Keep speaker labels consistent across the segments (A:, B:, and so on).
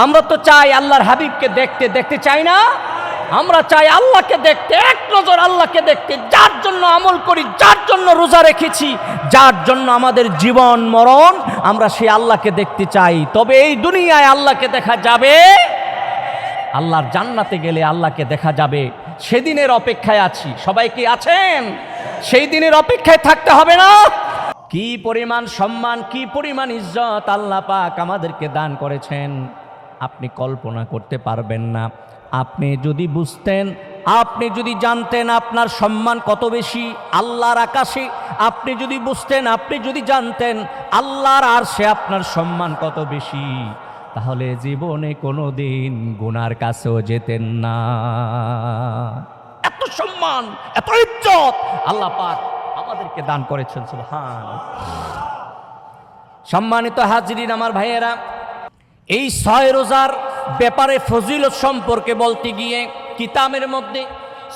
A: আমরা তো চাই আল্লাহর হাবিবকে দেখতে, দেখতে চাই না? আমরা চাই আল্লাহকে দেখতে, এক নজর আল্লাহকে দেখতে, যার জন্য আমল করি, যার জন্য রোজা রেখেছি, যার জন্য আমাদের জীবন মরণ, আমরা সেই আল্লাহকে দেখতে চাই। তবে এই দুনিয়ায় আল্লাহকে দেখা যাবে, আল্লাহর জান্নাতে গেলে আল্লাহকে দেখা যাবে। সেদিনের অপেক্ষায় আছি। সবাই কি আছেন? সেই দিনের অপেক্ষায় থাকতে হবে না? কি পরিমাণ সম্মান, কি পরিমাণ ইজ্জত আল্লাহ পাক আমাদেরকে দান করেছেন, আপনি কল্পনা করতে পারবেন না। আপনি যদি বুঝতেন, আপনি যদি জানতেন আপনার সম্মান কত বেশি আল্লাহর আকাশে, আপনি যদি বুঝতেন, আপনি যদি জানতেন আল্লাহর আরশে আপনার সম্মান কত বেশি, তাহলে জীবনে কোনোদিন গুনার কাছেও যেতেন না। এত সম্মান, এত ইজ্জত আল্লাহ পাক আমাদেরকে দান করেছেন। সুবহানাল্লাহ। সম্মানিত হাজিরিন, আমার ভাইয়েরা, এই 6 রোজার ব্যাপারে ফজিলত সম্পর্কে বলতে গিয়ে কিতাবের মধ্যে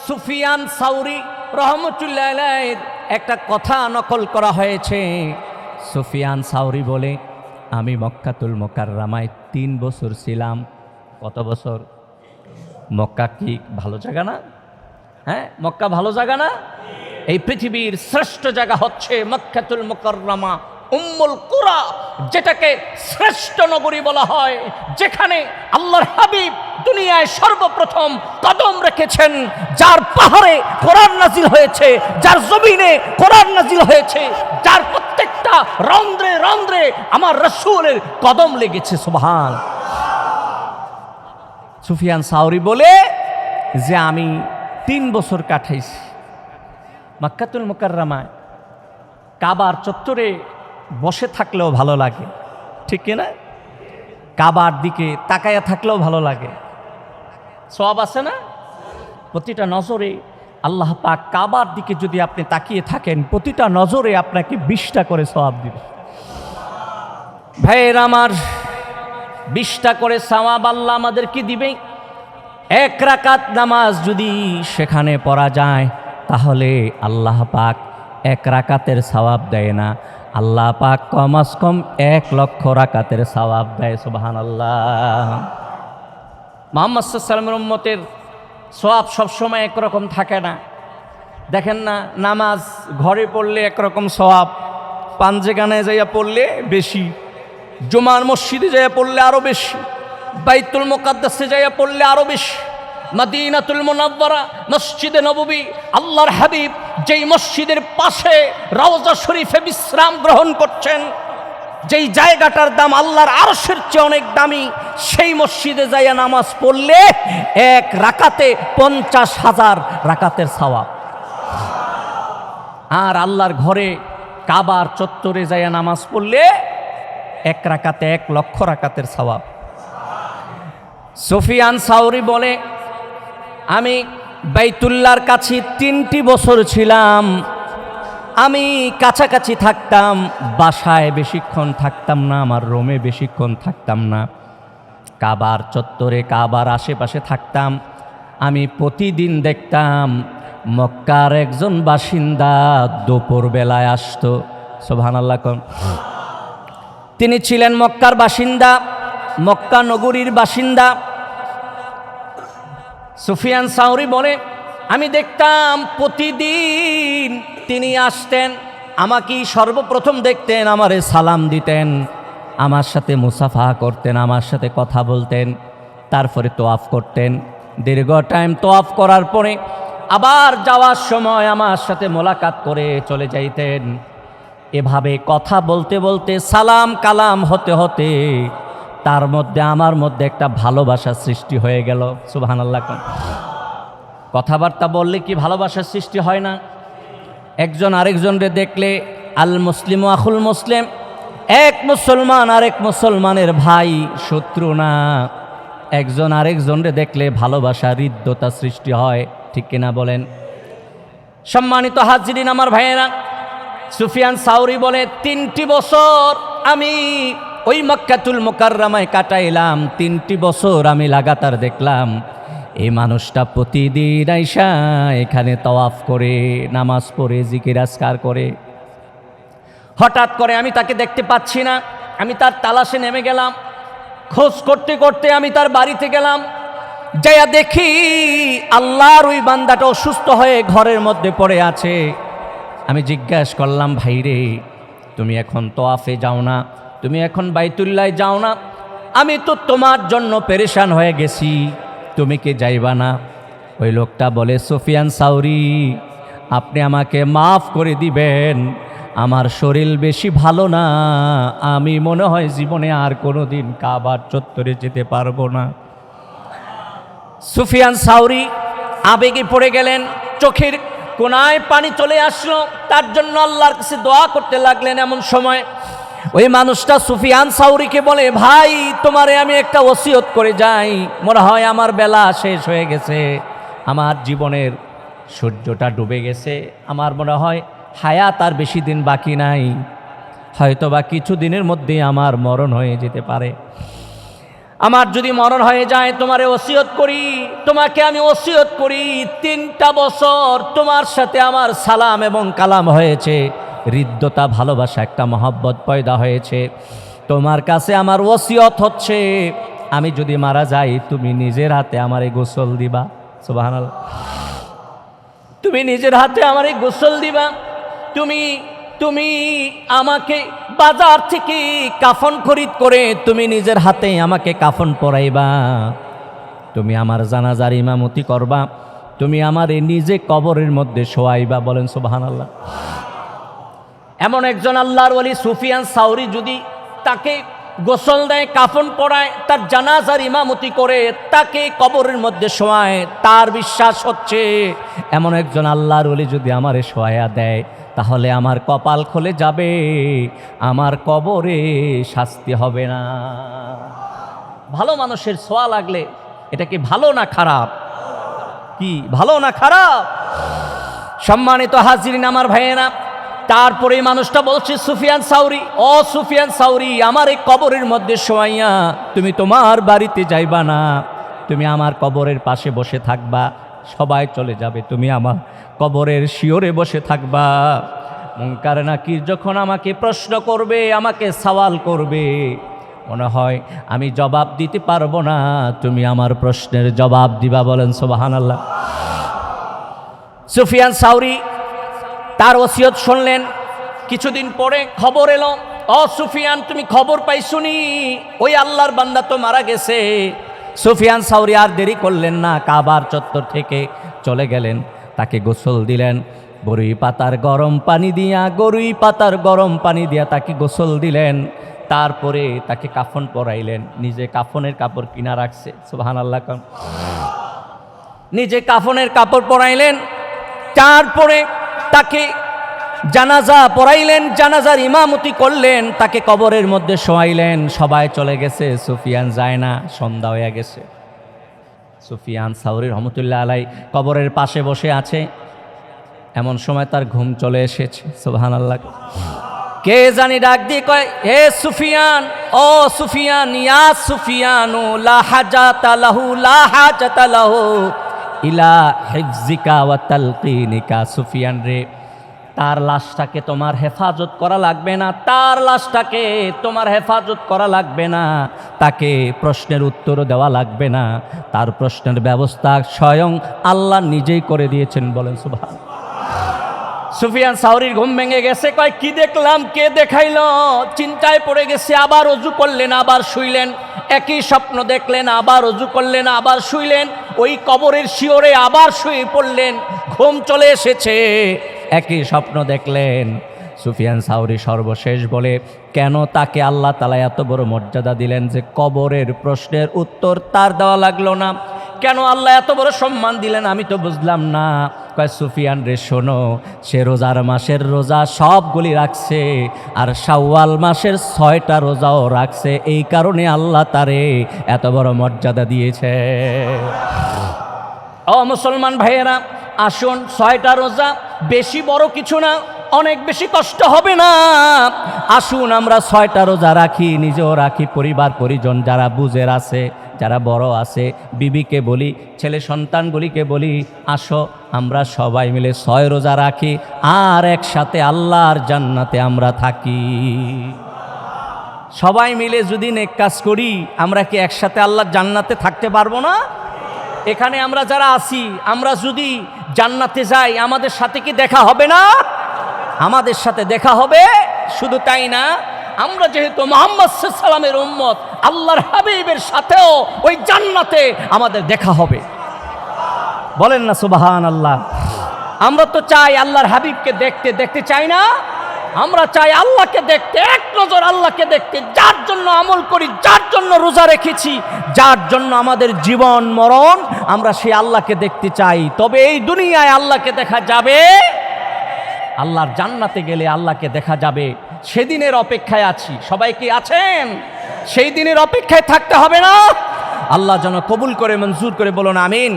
A: সুফিয়ান সাউরি রহমতুল্লাহ আলাইহির একটা কথা নকল করা হয়েছে। সুফিয়ান সাউরি বলে, আমি মক্কাতুল মুকাররমায় 3 বছর ছিলাম। কত বছর? মক্কা কি ভালো জায়গা না? হ্যাঁ, মক্কা ভালো জায়গা না? এই পৃথিবীর শ্রেষ্ঠ জায়গা হচ্ছে মক্কাতুল মুকাররমা, উম্মুল কুরা, যেটাকে শ্রেষ্ঠ নগরী বলা হয়, যেখানে আল্লাহর হাবিব দুনিয়ায় সর্বপ্রথম কদম রেখেছেন, যার পাহাড়ে কোরআন নাজিল হয়েছে, যার জমিনে কোরআন নাজিল হয়েছে, যার প্রত্যেকটা রন্ধ্রে রন্ধ্রে আমার রাসূলের কদম লেগেছে। সুবহান। সুফিয়ান সাউরি বলে যে আমি 3 বছর কাটাইছি মক্কাতুল মুকাররমায়। কাবার চত্বরে বসে থাকলেও ভালো লাগে, ঠিক কিনা? কাবার দিকে তাকায়া থাকলেও ভালো লাগে। সওয়াব আছে না? প্রতিটা নজরে আল্লাহ পাক কাবার দিকে যদি আপনি তাকিয়ে থাকেন, প্রতিটা নজরে আপনাকে 20টা করে সওয়াব দিবে। ভাইয়ের আমার, 20টা করে সওয়াব আল্লাহ আমাদের কি দিবে? 1 রাকাত নামাজ যদি সেখানে পড়া যায়, তাহলে আল্লাহ পাক 1 রাকাতের সওয়াব দেয় না, আল্লাহ পাক কমাস কম 1 লক্ষ রাকাতের সওয়াব দেয়। সুবহানাল্লাহ। মুহাম্মদ সাল্লাল্লাহু আলাইহি ওয়াসাল্লামের উম্মতের সওয়াব সবসময় একরকম থাকে না। দেখেন না, নামাজ ঘরে পড়লে একরকম সওয়াব, পাঞ্জেগানায় যাইয়া পড়লে বেশি, জুমার মসজিদে যাইয়া পড়লে আরো বেশি, বাইতুল মুকাদ্দাসে যাইয়া পড়লে আরো বেশি, মদিনাতুল মুনাওয়ারা মসজিদে নববী, আল্লাহর হাবিব যেই মসজিদের পাশে রওজা শরীফে বিশ্রাম গ্রহণ করছেন, যেই জায়গাটার দাম আল্লাহর আরশের চেয়ে অনেক দামি, সেই মসজিদে যাইয়া নামাজ পড়লে 1 রাকাতে 50,000 রাকাতের সওয়াব। আর আল্লাহর ঘরে কাবার চত্বরে যাইয়া নামাজ পড়লে 1 রাকাতে 1 লক্ষ রাকাতের সওয়াব। সুফিয়ান সাউরি বলে, আমি বাইতুল্লাহর কাছে 3টি বছর ছিলাম। আমি কাছাকাছি থাকতাম, বাসায় বেশিক্ষণ থাকতাম না, আমার রুমে বেশিক্ষণ থাকতাম না, কাবার চত্বরে কাবার আশেপাশে থাকতাম। আমি প্রতিদিন দেখতাম মক্কার একজন বাসিন্দা দুপুর বেলায় আসতো। সুবহানাল্লাহ। তিনি ছিলেন মক্কার বাসিন্দা, মক্কা নগরীর বাসিন্দা। সুফিয়ান সাউরি বলে, আমি দেখতাম প্রতিদিন তিনি আসতেন, আমাকে সর্বপ্রথম দেখতেন, আমারে সালাম দিতেন, আমার সাথে মুসাফা করতেন, আমার সাথে কথা বলতেন, তারপরে তোয়াফ করতেন। দীর্ঘ টাইম তোয়াফ করার পরে আবার যাওয়ার সময় আমার সাথে মোলাকাত করে চলে যাইতেন। এভাবে কথা বলতে বলতে, সালাম কালাম হতে হতে তার মধ্যে আমার মধ্যে একটা ভালোবাসার সৃষ্টি হয়ে গেল। সুবহানাল্লাহ। কথাবার্তা বললে কি ভালোবাসার সৃষ্টি হয় না? একজন আরেকজনকে দেখলে, আল মুসলিম আখুল মুসলিম, এক মুসলমান আরেক মুসলমানের ভাই, শত্রু না। একজন আরেকজনকে দেখলে ভালোবাসা, হৃদ্যতা সৃষ্টি হয়, ঠিক কিনা বলেন? সম্মানিত হাজিরিন, আমার ভাইয়েরা, সুফিয়ান সাউরি বলে, 3টি বছর আমি ওই মক্কাতুল মুকাররমায় কাটাইলাম। 3টি বছর আমি লাগাতার দেখলাম এই মানুষটা প্রতিদিন আইসা এখানে তাওয়াফ করে, নামাজ পড়ে, জিকির আজকার করে। হঠাৎ করে আমি তাকে দেখতে পাচ্ছি না, আমি তার তালাশে নেমে গেলাম। খোঁজ করতে করতে আমি তার বাড়িতে গেলাম, যাইয়া দেখি আল্লাহর ওই বান্দাটা অসুস্থ হয়ে ঘরের মধ্যে পড়ে আছে। আমি জিজ্ঞাসা করলাম, ভাইরে তুমি এখন তোয়াফে যাও না, তুমি এখন বাইতুল্লাহ যাও না, আমি তো তোমার জন্য পেরেশান হয়ে গেছি, তুমি কি যাইবা না? ওই লোকটা বলে, সুফিয়ান সাউরি, আপনি আমাকে মাফ করে দিবেন, আমার শরীর বেশি ভালো না, আমি মনে হয় জীবনে আর কোনো দিন কাবার চত্বরে যেতে পারবো না। সুফিয়ান সাউরি আবেগে পড়ে গেলেন, চোখের কোনায় পানি চলে আসলো, তার জন্য আল্লাহর কাছে দোয়া করতে লাগলেন। এমন সময় ওই মানুষটা সুফিয়ান সাউরিকে বলে, ভাই তোমারে আমি একটা ওসিয়ত করে যাই, মনে হয় আমার বেলা শেষ হয়ে গেছে, আমার জীবনের সূর্যটা ডুবে গেছে, আমার মনে হয় হায়াত আর বেশি দিন বাকি নাই, হয়তো বা কিছু দিনের মধ্যেই আমার মরণ হয়ে যেতে পারে। আমার যদি মরণ হয়ে যায়, তোমারে ওসিয়ত করি, তোমাকে আমি ওসিয়ত করি, 3টা বছর তোমার সাথে আমার সালাম এবং কালাম হয়েছে, হৃদ্যতা ভালোবাসা একটা মহব্বত পয়দা হয়েছে, তোমার কাছে আমার ওসিয়ত হচ্ছে, আমি যদি মারা যাই তুমি নিজের হাতে আমারে গোসল দিবা। সুবহানাল্লাহ। তুমি নিজের হাতে আমারে গোসল দিবা, তুমি তুমি আমাকে বাজার থেকে কাফন খরিদ করে তুমি নিজের হাতে আমাকে কাফন পরাইবা, তুমি আমার জানাজার ইমামতি করবা, তুমি আমারে নিজে কবরের মধ্যে শোয়াইবা। বলেন সুবহানাল্লাহ। এমন একজন আল্লাহর ওলি সুফিয়ান সাউরি যদি তাকে গোসল দেয়, কাফন পরায়, তার জানাজার ইমামতি করে, তাকে কবরের মধ্যে শোয়ায়, তার বিশ্বাস হচ্ছে এমন একজন আল্লাহর ওলি যদি আমারে শোয়া দেয় তাহলে আমার কপাল খুলে যাবে, আমার কবরে শাস্তি হবে না। ভালো মানুষের ছোঁয়া লাগলে এটা কি ভালো না খারাপ? কি ভালো না খারাপ? সম্মানিত হাজিরিন আমার ভাইয়েরা, তারপরে মানুষটা বলছে, সুফিয়ান সাউরি, ও সুফিয়ান সাউরি, আমার এই কবরের মধ্যে শোয়াইয়া তুমি তোমার বাড়িতে যাইবা না, তুমি আমার কবরের পাশে বসে থাকবা, সবাই চলে যাবে, তুমি আমার কবরের শিওরে বসে থাকবা। মুনকার নাকির যখন আমাকে প্রশ্ন করবে, আমাকে সওয়াল করবে, মনে হয় আমি জবাব দিতে পারবো না, তুমি আমার প্রশ্নের জবাব দিবা। বলেন সুবহানাল্লাহ। সুফিয়ান সাউরি তার ওসিয়ত শুনলেন। কিছুদিন পরে খবর এলো, ও সুফিয়ান তুমি খবর পাইছুনি, ওই আল্লাহর বান্দা তো মারা গেছে। সুফিয়ান সাউরি আর দেরি করলেন না, কাবার চত্বর থেকে চলে গেলেন, তাকে গোসল দিলেন, গরুই পাতার গরম পানি দিয়া তাকে গোসল দিলেন, তারপরে তাকে কাফন পরাইলেন, নিজে কাফনের কাপড় কিনা রাখছে। সুবহানাল্লাহ। নিজে কাফনের কাপড় পরাইলেন, তারপরে তাকে জানাজা পড়াইলেন, জানাজার ইমামতি করলেন, তাকে কবরের মধ্যে শোয়াইলেন, সবাই চলে গেছে, সুফিয়ান যায় না, সন্ধ্যা হয়ে গেছে। সুফিয়ান সাউরি রহমতুল্লাহ আলাই কবরের পাশে বসে আছে, এমন সময় তার ঘুম চলে এসেছে। সুবহানাল্লাহ। কে জানি ডাক দিয়ে কয়, হে সুফিয়ান, ও সুফিয়ান, ইয়া সুফিয়ানু লা হাজাতা লাহু ইলা হিফজিকা ওয়া তালকিনিকা। সুফিয়ান রে, তার লাশটাকে তোমার হেফাজত করা লাগবে না, তার লাশটাকে তোমার হেফাজত করা লাগবে না, তাকে প্রশ্নের উত্তর দেওয়া লাগবে না, তার প্রশ্নের ব্যবস্থা স্বয়ং আল্লাহ নিজেই করে দিয়েছেন। বলেন সুবহান। সুফিয়ান সাউরির ঘুম ভেঙে গেছে, কয় কি দেখলাম, কে দেখাইল, চিন্তায় পড়ে গেছে, আবার অজু করলেন, আবার শুইলেন, একই স্বপ্ন দেখলেন, আবার অজু করলেন, আবার শুইলেন, ওই কবরের শিওরে আবার শুয়ে পড়লেন, ঘুম চলে এসেছে, একই স্বপ্ন দেখলেন। সুফিয়ান সাউরি সর্বশেষ বলে, কেন তাকে আল্লাহ তাআলা এত বড় মর্যাদা দিলেন যে কবরের প্রশ্নের উত্তর তার দেওয়া লাগলো না? কেন আল্লাহ এত বড় সম্মান দিলেন আমি তো বুঝলাম না। কয়, সুফিয়ান রে শোনো, সে রোজার মাসের রোজা সবগুলি রাখছে, আর শাওয়াল মাসের 6টা রোজাও রাখছে, এই কারণে আল্লাহ তারে এত বড় মর্যাদা দিয়েছে। ও মুসলমান ভাইয়েরা, আসুন, 6টা রোজা বেশি বড় কিছু না, অনেক বেশি কষ্ট হবে না। আসুন আমরা 6টা রোজা রাখি, নিজেও রাখি, পরিবার পরিজন যারা বুঝের আছে, যারা বড় আছে, বিবিকে বলি, ছেলে সন্তানগুলিকে বলি, আসো আমরা সবাই মিলে 6 রোজা রাখি, আর একসাথে আল্লাহর জান্নাতে আমরা থাকি। সবাই মিলে যদি নেক কাজ করি আমরা কি একসাথে আল্লাহর জান্নাতে থাকতে পারবো না? এখানে আমরা যারা আছি আমরা যদি জান্নাতে যাই আমাদের সাথে কি দেখা হবে না? আমাদের সাথে দেখা হবে। শুধু তাই না, আমরা যেহেতু মুহাম্মদ সাল্লাল্লাহু আলাইহি ওয়াসাল্লামের উম্মত, আল্লাহর হাবিবের সাথেও ওই জান্নাতে আমাদের দেখা হবে। বলেন না সুবহানাল্লাহ। আমরা তো চাই আল্লাহর হাবিবকে দেখতে, দেখতে চাই না? আমরা চাই আল্লাহকে দেখতে, এক নজর আল্লাহকে দেখতে, যার জন্য আমল করি, যার জন্য রোজা রেখেছি, যার জন্য আমাদের জীবন মরণ, আমরা সেই আল্লাহকে দেখতে চাই। তবে এই দুনিয়ায় আল্লাহকে দেখা যাবে, আল্লাহর জান্নাতে গেলে আল্লাহকে দেখা যাবে। সেদিনের অপেক্ষায় আছি। সবাই কি আছেন? সেই দিনের অপেক্ষায় থাকতে হবে না? আল্লাহ যেন কবুল করে, মঞ্জুর করে, বলুন আমিন।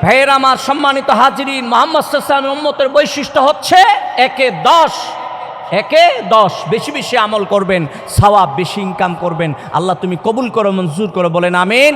A: ভাইয়ের আমার, সম্মানিত হাজিরিন, মুহাম্মদ সাল্লাল্লাহু আলাইহি ওয়াসাল্লামের উম্মতের বৈশিষ্ট্য হচ্ছে একে 10 বেশি বেশি আমল করবেন, সওয়াব বেশি ইনকাম করবেন। আল্লাহ তুমি কবুল করো, মঞ্জুর করো, বলেন আমিন।